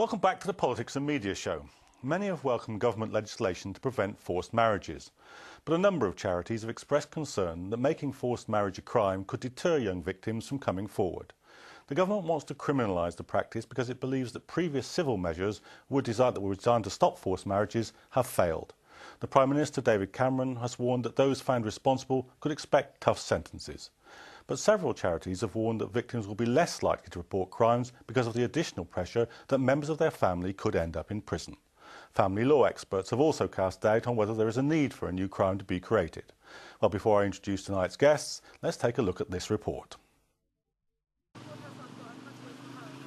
Welcome back to the Politics and Media Show. Many have welcomed government legislation to prevent forced marriages, but a number of charities have expressed concern that making forced marriage a crime could deter young victims from coming forward. The government wants to criminalise the practice because it believes that previous civil measures that were designed to stop forced marriages have failed. The Prime Minister, David Cameron, has warned that those found responsible could expect tough sentences. But several charities have warned that victims will be less likely to report crimes because of the additional pressure that members of their family could end up in prison. Family law experts have also cast doubt on whether there is a need for a new crime to be created. Well, before I introduce tonight's guests, let's take a look at this report.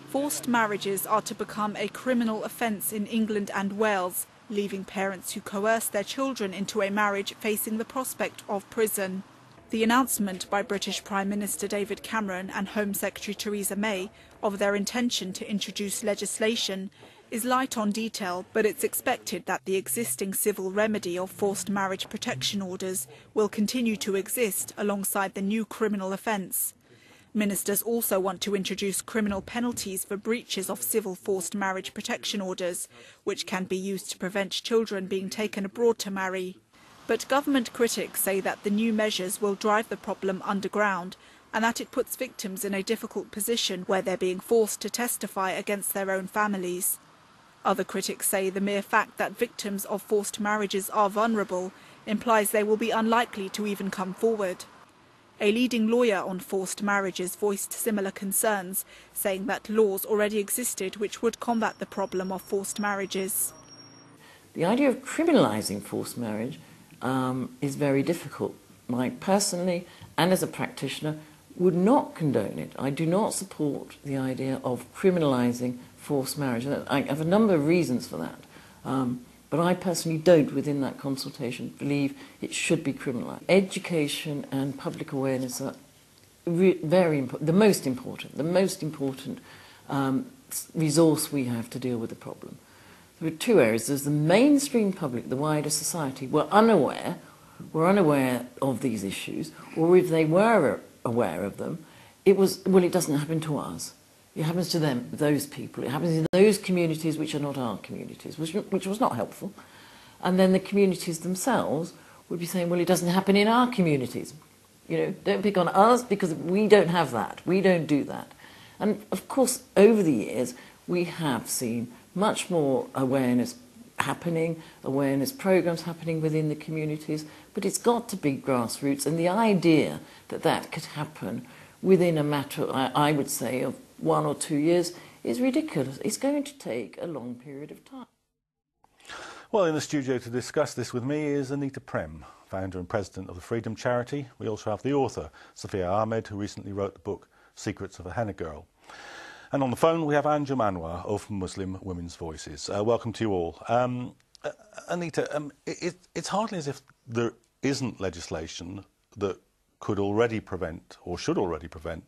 Forced marriages are to become a criminal offence in England and Wales, leaving parents who coerce their children into a marriage facing the prospect of prison. The announcement by British Prime Minister David Cameron and Home Secretary Theresa May of their intention to introduce legislation is light on detail, but it's expected that the existing civil remedy of forced marriage protection orders will continue to exist alongside the new criminal offence. Ministers also want to introduce criminal penalties for breaches of civil forced marriage protection orders, which can be used to prevent children being taken abroad to marry. But government critics say that the new measures will drive the problem underground and that it puts victims in a difficult position where they're being forced to testify against their own families. Other critics say the mere fact that victims of forced marriages are vulnerable implies they will be unlikely to even come forward. A leading lawyer on forced marriages voiced similar concerns, saying that laws already existed which would combat the problem of forced marriages. The idea of criminalising forced marriage is very difficult. I personally, and as a practitioner, would not condone it. I do not support the idea of criminalising forced marriage. And I have a number of reasons for that. But I personally don't, within that consultation, believe it should be criminalised. Education and public awareness are very important, the most important resource we have to deal with the problem. There are two areas. There's the mainstream public, the wider society, were unaware of these issues, or if they were aware of them, it doesn't happen to us. It happens to them, those people. It happens in those communities which are not our communities, which was not helpful. And then the communities themselves would be saying, well, it doesn't happen in our communities. You know, don't pick on us because we don't have that. We don't do that. And of course, over the years, we have seen much more awareness happening, awareness programs happening within the communities, but it's got to be grassroots. And the idea that that could happen within a matter, I would say, of 1 or 2 years is ridiculous. It's going to take a long period of time. Well, in the studio to discuss this with me is Aneeta Prem, founder and president of the Freedom Charity. We also have the author, Sophia Ahmed, who recently wrote the book Secrets of a Henna Girl. And on the phone we have Anjum Anwar of Muslim Women's Voices. Welcome to you all. Aneeta, it's hardly as if there isn't legislation that could already prevent, or should already prevent,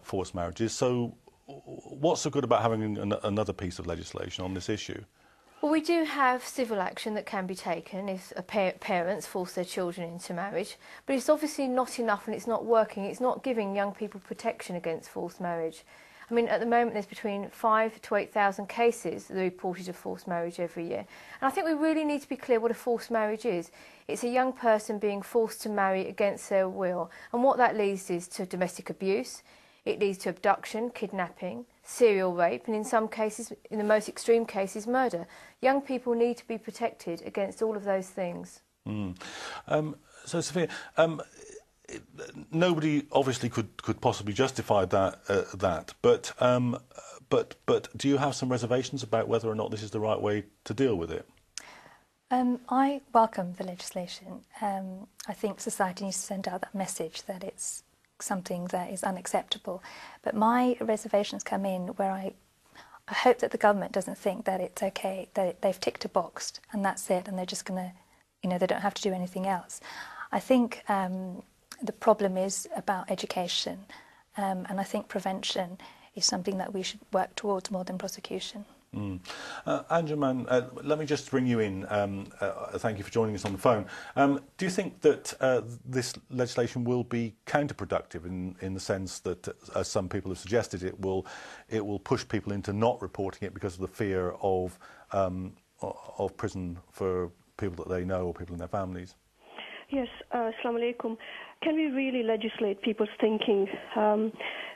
forced marriages. So what's so good about having another piece of legislation on this issue? Well, we do have civil action that can be taken if parents force their children into marriage, but it's obviously not enough and it's not working. It's not giving young people protection against forced marriage. I mean, at the moment there's between 5,000 to 8,000 cases that are reported of forced marriage every year. And I think we really need to be clear what a forced marriage is. It's a young person being forced to marry against their will. And what that leads is to domestic abuse, it leads to abduction, kidnapping, serial rape, and in some cases, in the most extreme cases, murder. Young people need to be protected against all of those things. So, Sophia, nobody obviously could possibly justify that, but do you have some reservations about whether or not this is the right way to deal with it? I welcome the legislation. I think society needs to send out that message that it's something that is unacceptable. But my reservations come in where I hope that the government doesn't think that it's okay, that they've ticked a box and that's it, and they're just going to, you know, they don't have to do anything else. I think the problem is about education, and I think prevention is something that we should work towards more than prosecution. Anjuman, let me just bring you in. Thank you for joining us on the phone. Do you think that this legislation will be counterproductive in the sense that, as some people have suggested, it will push people into not reporting it because of the fear of prison for people that they know or people in their families? Yes, Assalamu alaikum. Can we really legislate people's thinking?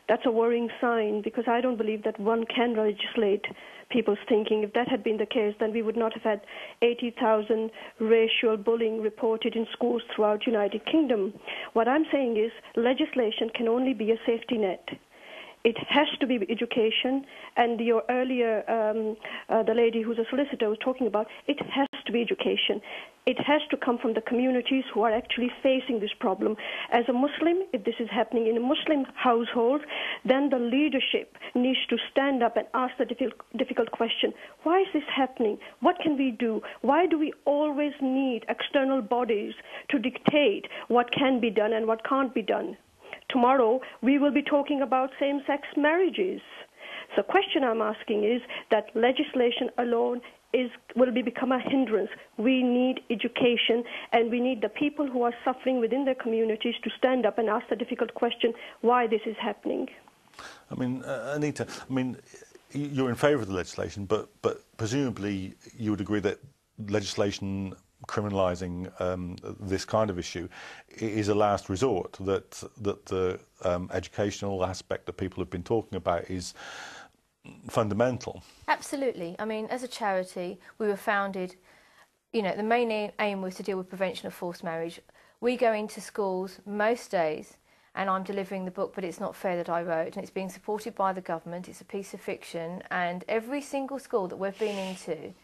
That's a worrying sign, because I don't believe that one can legislate people's thinking. If that had been the case, then we would not have had 80,000 racial bullying reported in schools throughout United Kingdom. What I'm saying is legislation can only be a safety net. It has to be education, and your earlier, the lady who's a solicitor was talking about, it has to be education. It has to come from the communities who are actually facing this problem. As a Muslim, if this is happening in a Muslim household, then the leadership needs to stand up and ask the difficult question, why is this happening? What can we do? Why do we always need external bodies to dictate what can be done and what can't be done? Tomorrow, we will be talking about same-sex marriages. So the question I'm asking is that legislation alone will become a hindrance. We need education, and we need the people who are suffering within their communities to stand up and ask the difficult question, why this is happening. I mean, Aneeta, you're in favour of the legislation, but presumably you would agree that legislation criminalising this kind of issue is a last resort, that the educational aspect that people have been talking about is fundamental. Absolutely. I mean, as a charity, we were founded, the main aim was to deal with prevention of forced marriage. We go into schools most days, and I'm delivering the book, But It's Not Fair, that I wrote, and it's being supported by the government. It's a piece of fiction, and every single school that we've been into,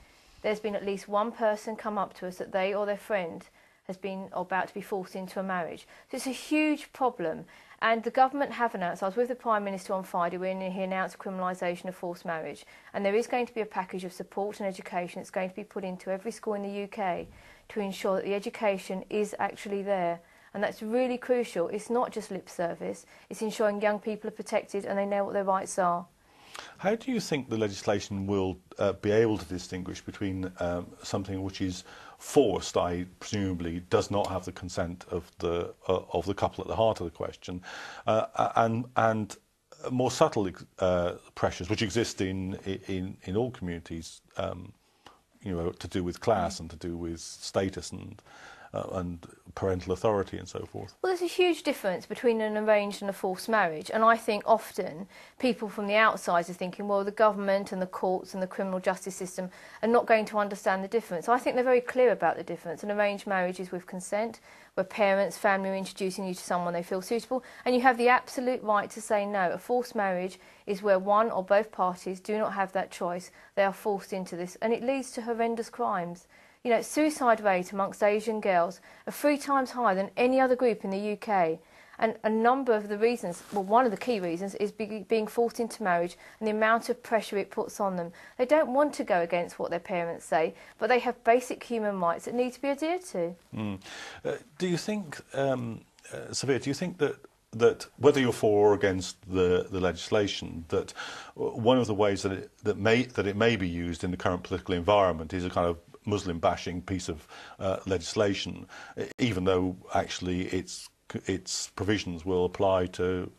there's been at least one person come up to us that they or their friend has been about to be forced into a marriage. So it's a huge problem. And the government have announced, I was with the Prime Minister on Friday when he announced criminalisation of forced marriage, and there is going to be a package of support and education that's going to be put into every school in the UK to ensure that the education is actually there. And that's really crucial. It's not just lip service, it's ensuring young people are protected and they know what their rights are. How do you think the legislation will be able to distinguish between something which is forced, i.e. presumably does not have the consent of the couple at the heart of the question, and more subtle pressures which exist in all communities, to do with class and to do with status and parental authority and so forth? Well, there's a huge difference between an arranged and a forced marriage, and I think often people from the outside are thinking, well, the government and the courts and the criminal justice system are not going to understand the difference. I think they're very clear about the difference. An arranged marriage is with consent, where parents, family are introducing you to someone they feel suitable, and you have the absolute right to say no. A forced marriage is where one or both parties do not have that choice. They are forced into this, and it leads to horrendous crimes. Suicide rate amongst Asian girls are 3 times higher than any other group in the UK. And a number of the reasons, well, one of the key reasons is being forced into marriage and the amount of pressure it puts on them. They don't want to go against what their parents say, but they have basic human rights that need to be adhered to. Do you think, Sophia, do you think that whether you're for or against the legislation, that one of the ways that it may be used in the current political environment is a kind of Muslim bashing piece of legislation, even though actually its provisions will apply to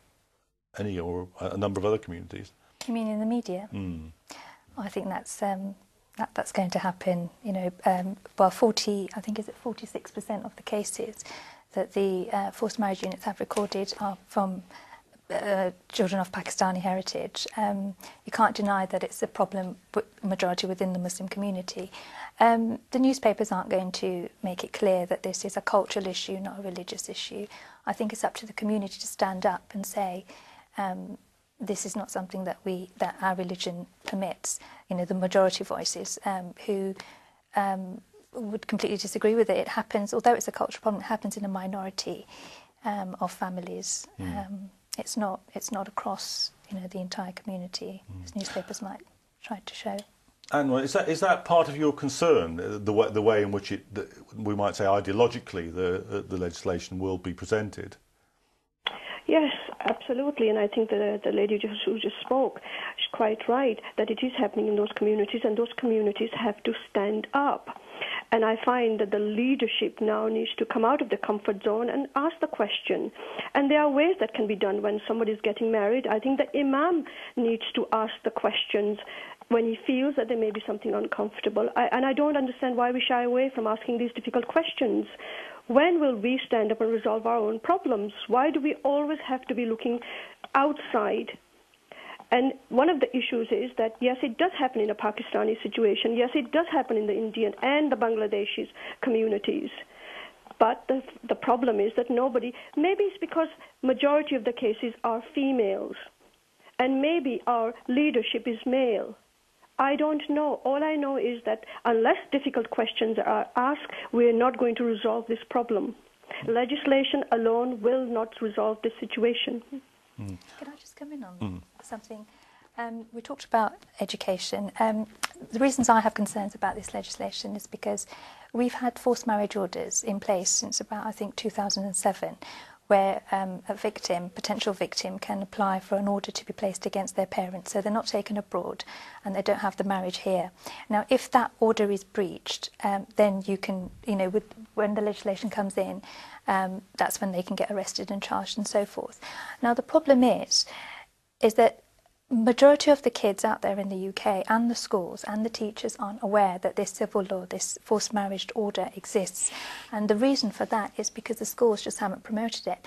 any or a number of other communities? You mean in the media? I think that's going to happen. Well, 46% of the cases that the forced marriage units have recorded are from children of Pakistani heritage. You can't deny that it's a problem, majority within the Muslim community. The newspapers aren't going to make it clear that this is a cultural issue, not a religious issue. I think it's up to the community to stand up and say, this is not something that our religion permits. The majority voices who would completely disagree with it. It happens, although it's a cultural problem, it happens in a minority of families. It's not across the entire community, as newspapers might try to show. Anwar, is that part of your concern, the way in which we might say ideologically the legislation will be presented? Yes, absolutely, and I think the lady who just spoke is quite right that it is happening in those communities, and those communities have to stand up. And I find that the leadership now needs to come out of the comfort zone and ask the question. And there are ways that can be done when somebody is getting married. I think the imam needs to ask the questions when he feels that there may be something uncomfortable. And I don't understand why we shy away from asking these difficult questions. When will we stand up and resolve our own problems? Why do we always have to be looking outside? And one of the issues is that, yes, it does happen in a Pakistani situation. Yes, it does happen in the Indian and the Bangladeshi communities. But the problem is that maybe it's because majority of the cases are females, and maybe our leadership is male. I don't know. All I know is that unless difficult questions are asked, we're not going to resolve this problem. Legislation alone will not resolve this situation. Can I just come in on something? We talked about education. The reasons I have concerns about this legislation is because we've had forced marriage orders in place since about, I think, 2007, where a potential victim, can apply for an order to be placed against their parents, so they're not taken abroad and they don't have the marriage here. Now, if that order is breached, then you can, when the legislation comes in, that's when they can get arrested and charged and so forth. Now, the problem is that majority of the kids out there in the UK and the schools and the teachers aren't aware that this civil law, this forced marriage order exists. And the reason for that is because the schools just haven't promoted it.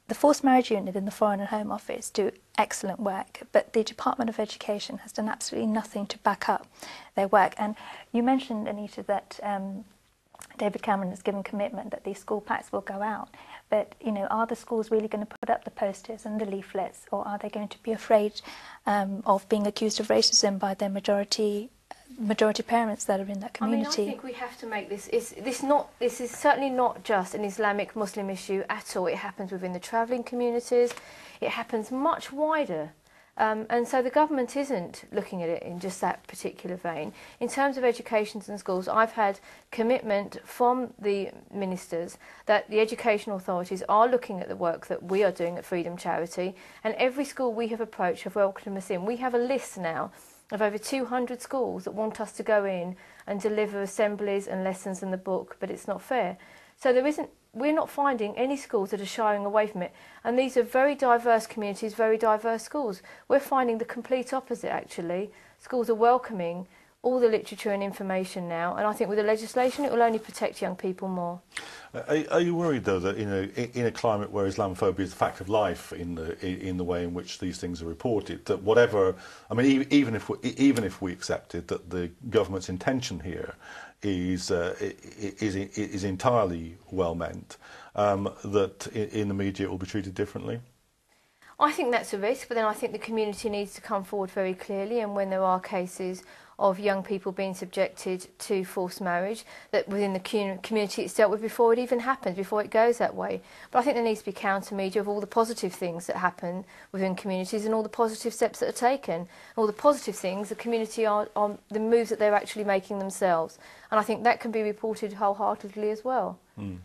The Forced Marriage Unit in the Foreign and Home Office do excellent work, but the Department of Education has done absolutely nothing to back up their work. And you mentioned, Aneeta, that David Cameron has given commitment that these school packs will go out. But, are the schools really going to put up the posters and the leaflets, or are they going to be afraid of being accused of racism by their majority parents that are in that community? I think we have to make this. This is certainly not just an Islamic Muslim issue at all. It happens within the travelling communities. It happens much wider. And so the government isn't looking at it in just that particular vein. In terms of education and schools, I've had commitment from the ministers that the educational authorities are looking at the work that we are doing at Freedom Charity, and every school we have approached have welcomed us in. We have a list now of over 200 schools that want us to go in and deliver assemblies and lessons in the book, but it's not fair. So we're not finding any schools that are shying away from it. And these are very diverse communities, very diverse schools. We're finding the complete opposite, actually. Schools are welcoming all the literature and information now, and I think with the legislation it will only protect young people more. Are you worried, though, that in a climate where Islamophobia is a fact of life in the way in which these things are reported, that whatever, I mean, even if we accepted that the government's intention here is entirely well meant, that in the media it will be treated differently? I think that's a risk, but then I think the community needs to come forward very clearly, and when there are cases of young people being subjected to forced marriage, that within the community it's dealt with before it even happens, before it goes that way. But I think there needs to be counter media of all the positive things that happen within communities and all the positive steps that are taken. All the positive things, the community are on the moves that they're actually making themselves. And I think that can be reported wholeheartedly as well. And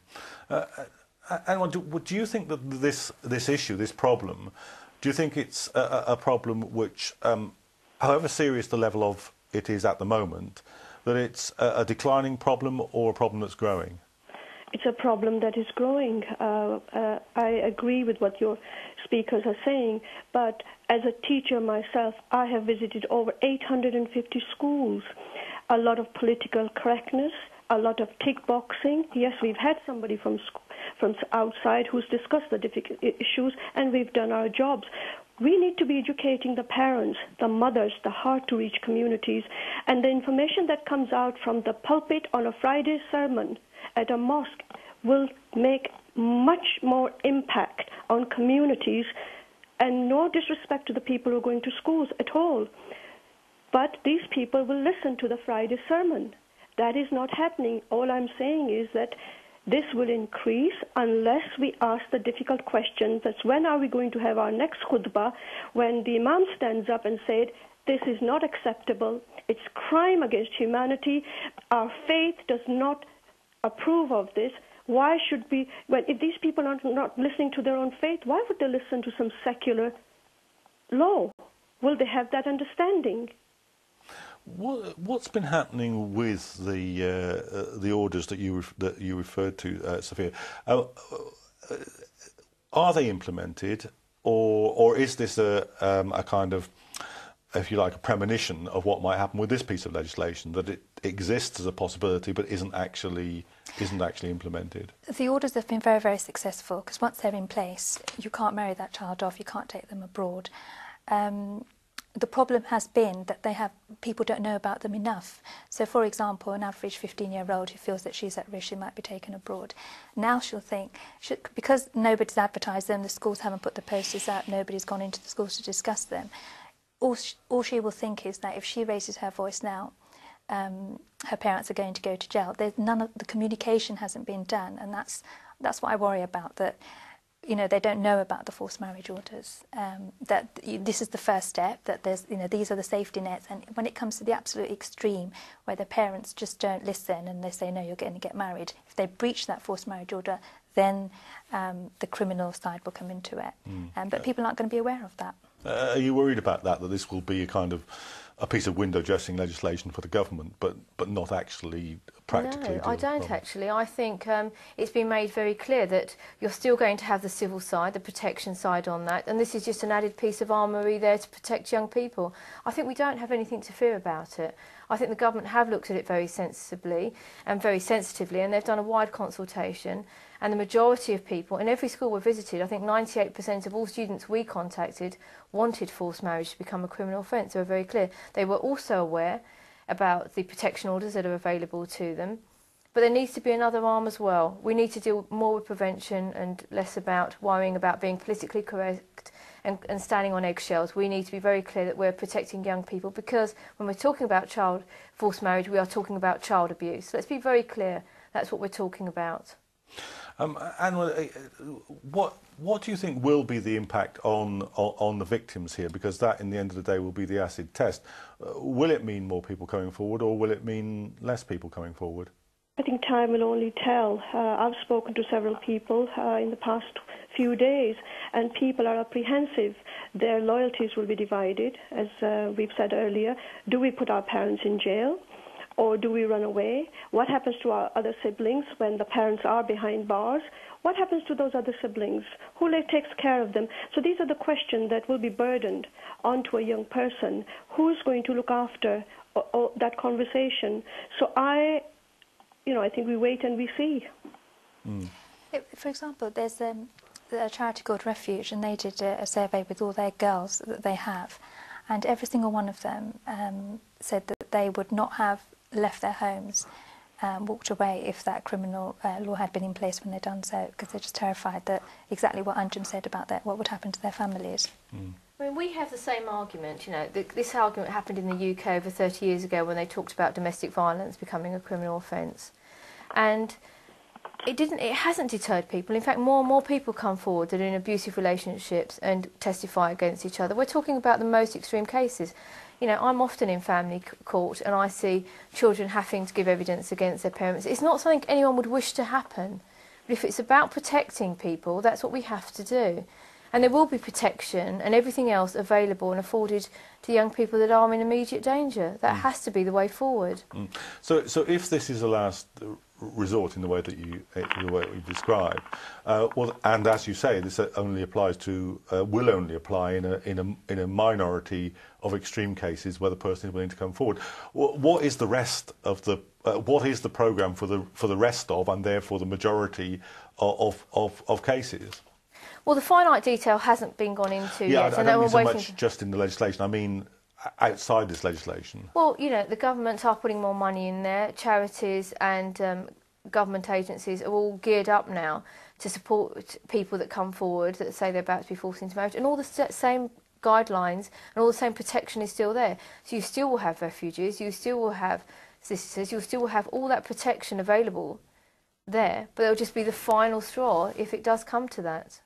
do you think that this issue, this problem, do you think it's a problem which, however serious the level of it is at the moment, that it's a declining problem or a problem that's growing? It's a problem that is growing. I agree with what your speakers are saying, but as a teacher myself, I have visited over 850 schools. A lot of political correctness, a lot of tick boxing. Yes, we've had somebody from outside who's discussed the difficult issues, and we've done our jobs. We need to be educating the parents, the mothers, the hard-to-reach communities, and the information that comes out from the pulpit on a Friday sermon at a mosque will make much more impact on communities, and no disrespect to the people who are going to schools at all. But these people will listen to the Friday sermon. That is not happening. All I'm saying is that this will increase unless we ask the difficult questions. That's when are we going to have our next khutbah, when the imam stands up and said, this is not acceptable, it's crime against humanity, our faith does not approve of this. Why should we, well, if these people are not listening to their own faith, why would they listen to some secular law? Will they have that understanding? What's been happening with the orders that you referred to, Sophia? Are they implemented, or is this a kind of, if you like, a premonition of what might happen with this piece of legislation, that it exists as a possibility but isn't actually implemented? The orders have been very, very successful, because once they're in place, you can't marry that child off, you can't take them abroad. The problem has been that people don't know about them enough. So, for example, an average 15-year-old who feels that she's at risk, she might be taken abroad. Now she'll think, because nobody's advertised them, the schools haven't put the posters out, nobody's gone into the schools to discuss them, all she will think is that if she raises her voice now, her parents are going to go to jail. None of the communication hasn't been done, and that's what I worry about, that they don't know about the forced marriage orders, that this is the first step, that these are the safety nets, and when it comes to the absolute extreme where the parents just don't listen and they say, no, you're going to get married, if they breach that forced marriage order, then the criminal side will come into it. But people aren't going to be aware of that. Are you worried about that this will be a piece of window dressing legislation for the government, but not actually practically? No, I don't actually. I think it's been made very clear that you're still going to have the civil side, the protection side on that, and this is just an added piece of armoury there to protect young people. I think we don't have anything to fear about it. I think the government have looked at it very sensibly and very sensitively, and they've done a wide consultation, and the majority of people, in every school we visited, I think 98% of all students we contacted wanted forced marriage to become a criminal offence. They were very clear. They were also aware about the protection orders that are available to them, but there needs to be another arm as well. We need to deal more with prevention and less about worrying about being politically correct and standing on eggshells. We need to be very clear that we're protecting young people, because when we're talking about forced marriage, we are talking about child abuse. So let's be very clear, that's what we're talking about. And what do you think will be the impact on the victims here? Because that, in the end of the day, will be the acid test. Will it mean more people coming forward, or will it mean less people coming forward? I think time will only tell. I've spoken to several people in the past few days, and people are apprehensive. Their loyalties will be divided, as we've said earlier. Do we put our parents in jail, or do we run away? What happens to our other siblings when the parents are behind bars? What happens to those other siblings? Who takes care of them? So these are the questions that will be burdened onto a young person. Who's going to look after that conversation? So I think we wait and we see. For example, there's a charity called Refuge, and they did a survey with all their girls that they have, and every single one of them said that they would not have left their homes, walked away if that criminal law had been in place when they'd done so, because they're just terrified that exactly what Anjum said about that, what would happen to their families. I mean, we have the same argument, this argument happened in the UK over 30 years ago when they talked about domestic violence becoming a criminal offence. And it hasn't deterred people. In fact, more and more people come forward that are in abusive relationships and testify against each other. We're talking about the most extreme cases. I'm often in family court and I see children having to give evidence against their parents. It's not something anyone would wish to happen. But if it's about protecting people, that's what we have to do. And there will be protection and everything else available and afforded to young people that are in immediate danger. That has to be the way forward. So if this is a last resort in the way that you describe, and as you say, this only applies to will only apply in a minority of extreme cases where the person is willing to come forward. What is the rest of the what is the programme for the rest of, and therefore the majority of cases? Well, the finite detail hasn't been gone into yet. I don't mean so much just in the legislation. I mean outside this legislation. Well, the government are putting more money in there. Charities and government agencies are all geared up now to support people that come forward that say they're about to be forced into marriage, and all the same guidelines and all the same protection is still there. So you still will have refugees, you still will have sisters, you still will have all that protection available there, but it'll just be the final straw if it does come to that.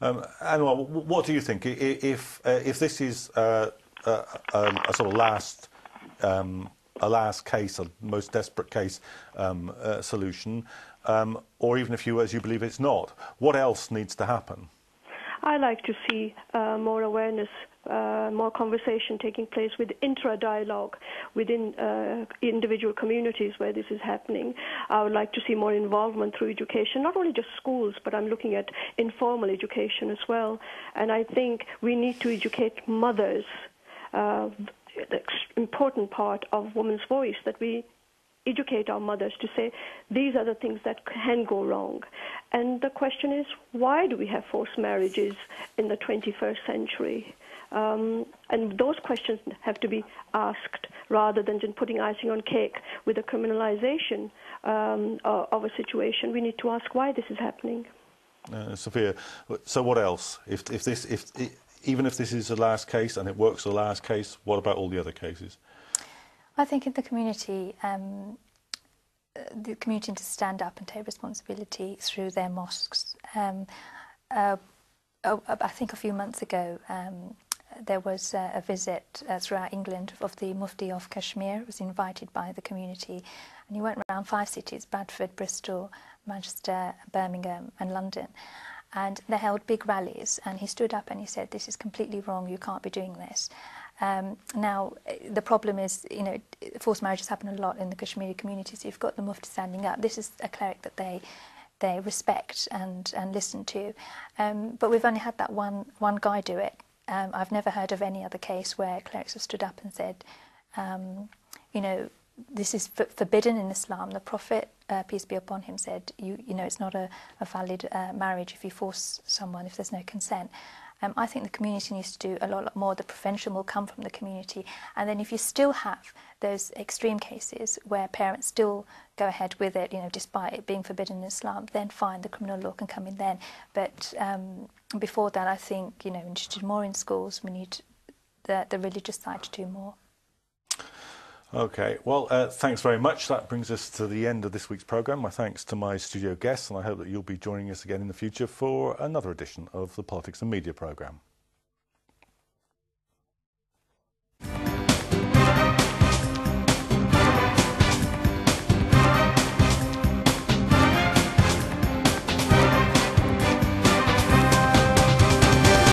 Anwar, what do you think? If this is a sort of last case, a most desperate case solution, or even if you, as you believe it's not, what else needs to happen? I like to see more awareness, more conversation taking place with intra-dialogue within individual communities where this is happening. I would like to see more involvement through education, not only just schools, but I'm looking at informal education as well. And I think we need to educate mothers, the important part of women's voice, that we educate our mothers to say these are the things that can go wrong. And the question is, why do we have forced marriages in the 21st century? And those questions have to be asked rather than just putting icing on cake with a criminalization of a situation. We need to ask why this is happening. Sophia, so what else? Even if this is the last case and it works the last case, what about all the other cases? I think in the community needs to stand up and take responsibility through their mosques. I think a few months ago there was a visit throughout England of the Mufti of Kashmir. He was invited by the community, and he went around 5 cities: Bradford, Bristol, Manchester, Birmingham and London. And they held big rallies, and he stood up and he said, "This is completely wrong, you can't be doing this." Now, the problem is, forced marriages happen a lot in the Kashmiri community, so you've got the Mufti standing up. This is a cleric that they respect and listen to. But we've only had that one guy do it. I've never heard of any other case where clerics have stood up and said, this is forbidden in Islam. The Prophet, peace be upon him, said, it's not a valid marriage if you force someone, if there's no consent. I think the community needs to do a lot more. The prevention will come from the community. And then if you still have those extreme cases where parents still go ahead with it, despite it being forbidden in Islam, then fine, the criminal law can come in then. But before that, I think, we need to do more in schools. We need the religious side to do more. Okay, well, thanks very much. That brings us to the end of this week's programme. My thanks to my studio guests, and I hope that you'll be joining us again in the future for another edition of the Politics and Media programme.